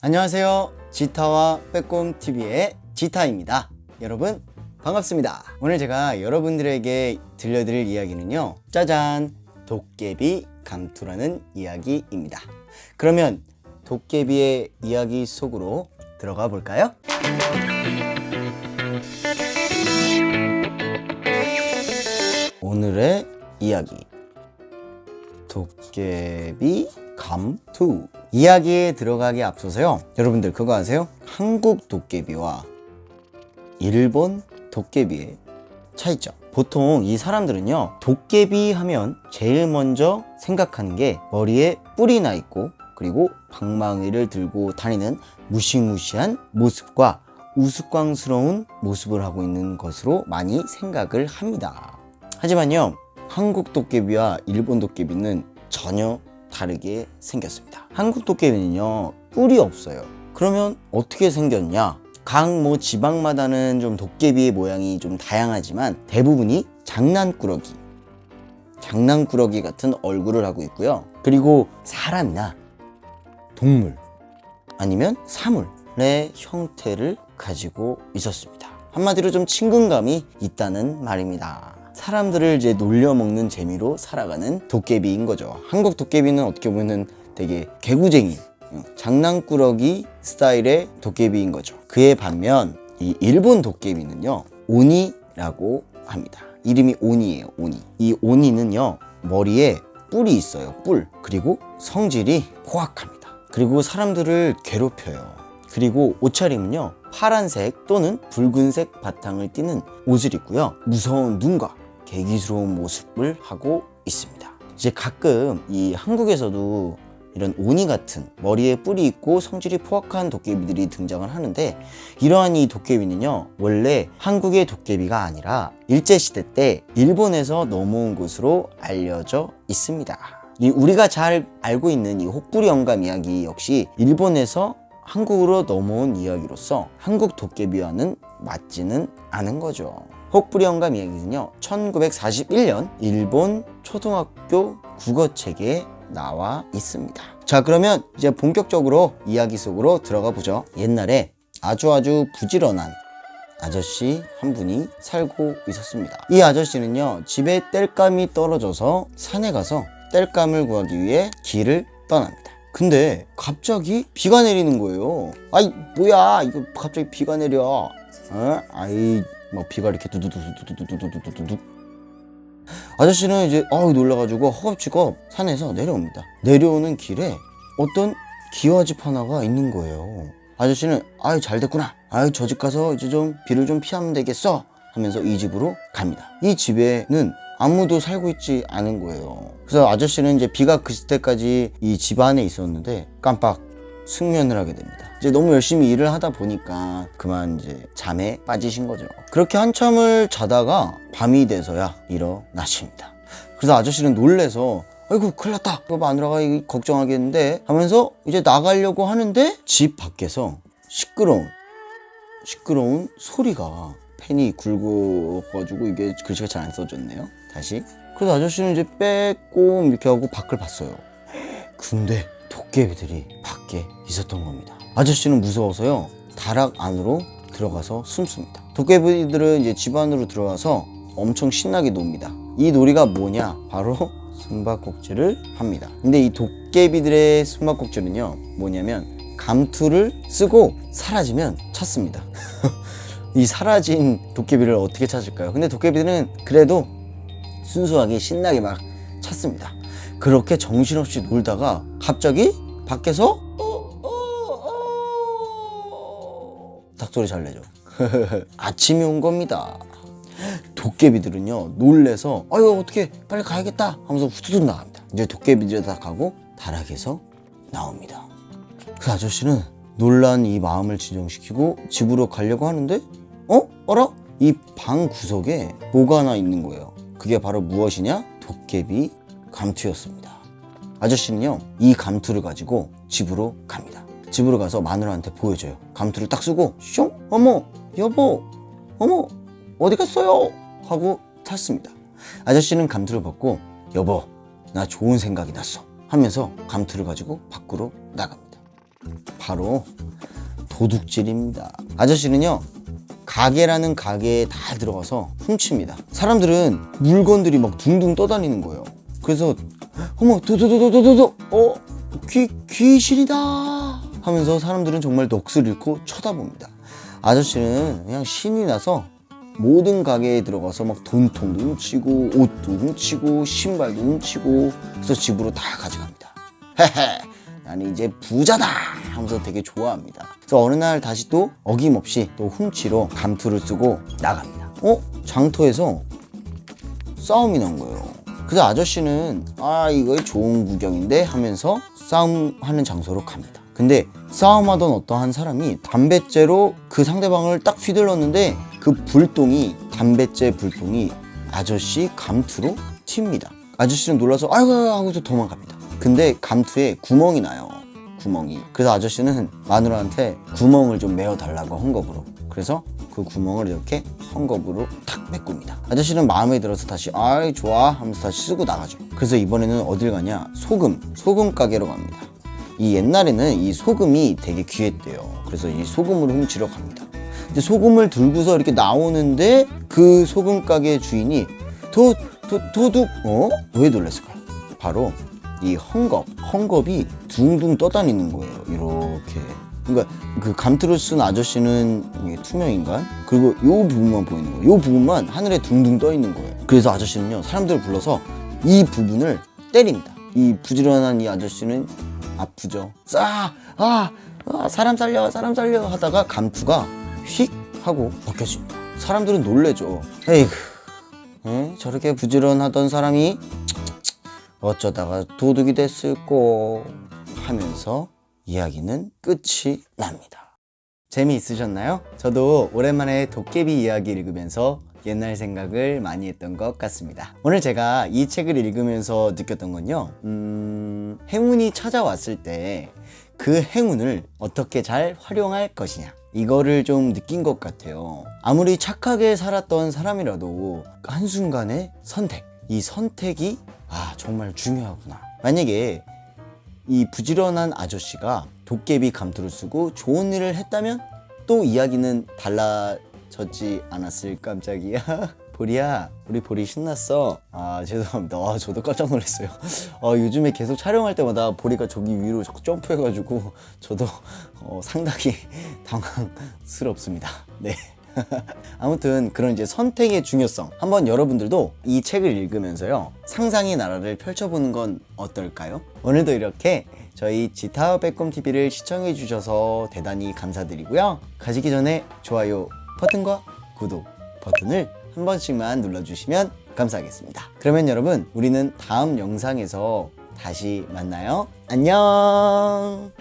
안녕하세요. 지타와 빼꼼TV의 지타입니다. 여러분 반갑습니다. 오늘 제가 여러분들에게 들려드릴 이야기는요, 짜잔! 도깨비 감투라는 이야기입니다. 그러면 도깨비의 이야기 속으로 들어가 볼까요? 오늘의 이야기, 도깨비 감투. 이야기에 들어가기 앞서서요, 여러분들 그거 아세요? 한국 도깨비와 일본 도깨비의 차이점. 보통 이 사람들은요, 도깨비 하면 제일 먼저 생각하는 게 머리에 뿔이 나 있고, 그리고 방망이를 들고 다니는 무시무시한 모습과 우스꽝스러운 모습을 하고 있는 것으로 많이 생각을 합니다. 하지만요, 한국 도깨비와 일본 도깨비는 전혀 다르게 생겼습니다. 한국 도깨비는요, 뿔이 없어요. 그러면 어떻게 생겼냐? 각 지방마다는 좀 도깨비의 모양이 좀 다양하지만 대부분이 장난꾸러기 같은 얼굴을 하고 있고요. 그리고 사람이나 동물 아니면 사물의 형태를 가지고 있었습니다. 한마디로 좀 친근감이 있다는 말입니다. 사람들을 이제 놀려먹는 재미로 살아가는 도깨비인 거죠. 한국 도깨비는 어떻게 보면 되게 개구쟁이, 장난꾸러기 스타일의 도깨비인 거죠. 그에 반면 이 일본 도깨비는요, 오니라고 합니다. 이름이 오니예요. 오니. 이 오니는요, 머리에 뿔이 있어요. 뿔. 그리고 성질이 포악합니다. 그리고 사람들을 괴롭혀요. 그리고 옷차림은요, 파란색 또는 붉은색 바탕을 띠는 옷을 입고요, 무서운 눈과 개기스러운 모습을 하고 있습니다. 이제 가끔 이 한국에서도 이런 오니 같은 머리에 뿔이 있고 성질이 포악한 도깨비들이 등장을 하는데, 이러한 이 도깨비는요, 원래 한국의 도깨비가 아니라 일제시대 때 일본에서 넘어온 것으로 알려져 있습니다. 우리가 잘 알고 있는 이 혹부리 영감 이야기 역시 일본에서 한국으로 넘어온 이야기로서 한국 도깨비와는 맞지는 않은 거죠. 혹부리 영감 이야기는요, 1941년 일본 초등학교 국어책에 나와 있습니다. 자, 그러면 이제 본격적으로 이야기 속으로 들어가 보죠. 옛날에 아주 부지런한 아저씨 한 분이 살고 있었습니다. 이 아저씨는요, 집에 땔감이 떨어져서 산에 가서 땔감을 구하기 위해 길을 떠납니다. 근데 갑자기 비가 내리는 거예요. 아이 뭐야, 이거 갑자기 비가 내려. 아이 막 비가 이렇게 두두두두두두두두두두. 아저씨는 이제 놀라가지고 허겁지겁 산에서 내려옵니다. 내려오는 길에 어떤 기와집 하나가 있는 거예요. 아저씨는 잘 됐구나, 저 집 가서 이제 좀 비를 좀 피하면 되겠어 하면서 이 집으로 갑니다. 이 집에는 아무도 살고 있지 않은 거예요. 그래서 아저씨는 이제 비가 그칠 때까지 이 집 안에 있었는데 깜빡 숙면을 하게 됩니다. 이제 너무 열심히 일을 하다 보니까 그만 이제 잠에 빠지신 거죠. 그렇게 한참을 자다가 밤이 돼서야 일어나십니다. 그래서 아저씨는 놀래서 아이고 큰일 났다, 이거 마누라가 걱정하겠는데 하면서 이제 나가려고 하는데 집 밖에서 시끄러운 소리가, 펜이 굵어가지고 이게 글씨가 잘 안 써졌네요. 다시. 그래서 아저씨는 이제 빼꼼 이렇게 하고 밖을 봤어요. 근데 도깨비들이 밖에 있었던 겁니다. 아저씨는 무서워서요, 다락 안으로 들어가서 숨습니다. 도깨비들은 이제 집 안으로 들어와서 엄청 신나게 놉니다. 이 놀이가 뭐냐? 바로 숨바꼭질을 합니다. 근데 이 도깨비들의 숨바꼭질은요, 뭐냐면 감투를 쓰고 사라지면 찾습니다. 이 사라진 도깨비를 어떻게 찾을까요? 근데 도깨비들은 그래도 순수하게 신나게 막 찾습니다. 그렇게 정신없이 놀다가 갑자기 밖에서 닭소리 잘 내죠. 아침이 온 겁니다. 도깨비들은요, 놀래서 어떻게 빨리 가야겠다 하면서 후두둑 나갑니다. 이제 도깨비들이 다 가고 다락에서 나옵니다. 그 아저씨는 놀란 이 마음을 진정시키고 집으로 가려고 하는데 어라? 이 방 구석에 뭐가 하나 있는 거예요. 그게 바로 무엇이냐? 도깨비 감투였습니다. 아저씨는요, 이 감투를 가지고 집으로 갑니다. 집으로 가서 마누라한테 보여줘요. 감투를 딱 쓰고 숑! 어머 여보, 어머 어디 갔어요? 하고 탔습니다. 아저씨는 감투를 벗고 여보, 나 좋은 생각이 났어 하면서 감투를 가지고 밖으로 나갑니다. 바로 도둑질입니다. 아저씨는요, 가게라는 가게에 다 들어가서 훔칩니다. 사람들은 물건들이 막 둥둥 떠다니는 거예요. 그래서 어머, 도도도도도도도, 귀신이다 하면서 사람들은 정말 넋을 잃고 쳐다봅니다. 아저씨는 그냥 신이 나서 모든 가게에 들어가서 막 돈통도 훔치고 옷도 훔치고 신발도 훔치고 그래서 집으로 다 가져갑니다. 헤헤, 나는 이제 부자다 하면서 되게 좋아합니다. 그래서 어느 날 다시 또 어김없이 또 훔치러 감투를 쓰고 나갑니다. 장터에서 싸움이 난 거예요. 그래서 아저씨는 이거 좋은 구경인데 하면서 싸움하는 장소로 갑니다. 근데 싸움하던 어떠한 사람이 담뱃재로 그 상대방을 딱 휘둘렀는데 그 불똥이, 담뱃재 불똥이 아저씨 감투로 튑니다. 아저씨는 놀라서 아이고 하고서 도망갑니다. 근데 감투에 구멍이 나요. 구멍이. 그래서 아저씨는 마누라한테 구멍을 좀 메어달라고 헝겊으로. 그래서 그 구멍을 이렇게 헝겊으로 탁 메꿉니다. 아저씨는 마음에 들어서 다시 아이 좋아 하면서 다시 쓰고 나가죠. 그래서 이번에는 어딜 가냐, 소금 가게로 갑니다. 이 옛날에는 이 소금이 되게 귀했대요. 그래서 이 소금을 훔치러 갑니다. 근데 소금을 들고서 이렇게 나오는데 그 소금 가게 주인이 도둑 왜 놀랐을까요? 바로 이 헝겊이 둥둥 떠다니는 거예요. 이렇게. 그러니까 그 감투를 쓴 아저씨는 이게 투명인간, 그리고 요 부분만 보이는 거예요. 요 부분만 하늘에 둥둥 떠 있는 거예요. 그래서 아저씨는요, 사람들을 불러서 이 부분을 때립니다. 이 부지런한 이 아저씨는 아프죠. 사람 살려 하다가 감투가 휙 하고 벗겨집니다. 사람들은 놀래죠. 에이구, 저렇게 부지런하던 사람이 어쩌다가 도둑이 됐을꼬 하면서 이야기는 끝이 납니다. 재미있으셨나요? 저도 오랜만에 도깨비 이야기 읽으면서 옛날 생각을 많이 했던 것 같습니다. 오늘 제가 이 책을 읽으면서 느꼈던 건요, 행운이 찾아왔을 때 그 행운을 어떻게 잘 활용할 것이냐, 이거를 좀 느낀 것 같아요. 아무리 착하게 살았던 사람이라도 한순간의 이 선택이 정말 중요하구나. 만약에 이 부지런한 아저씨가 도깨비 감투를 쓰고 좋은 일을 했다면 또 이야기는 달라졌지 않았을 깜짝이야. 보리야, 우리 보리 신났어. 죄송합니다. 저도 깜짝 놀랐어요. 요즘에 계속 촬영할 때마다 보리가 저기 위로 자꾸 점프해가지고 저도 상당히 당황스럽습니다. 네. 아무튼 그런 이제 선택의 중요성, 한번 여러분들도 이 책을 읽으면서요, 상상의 나라를 펼쳐보는 건 어떨까요? 오늘도 이렇게 저희 지타오 빼꼼TV를 시청해 주셔서 대단히 감사드리고요. 가시기 전에 좋아요 버튼과 구독 버튼을 한 번씩만 눌러주시면 감사하겠습니다. 그러면 여러분, 우리는 다음 영상에서 다시 만나요. 안녕.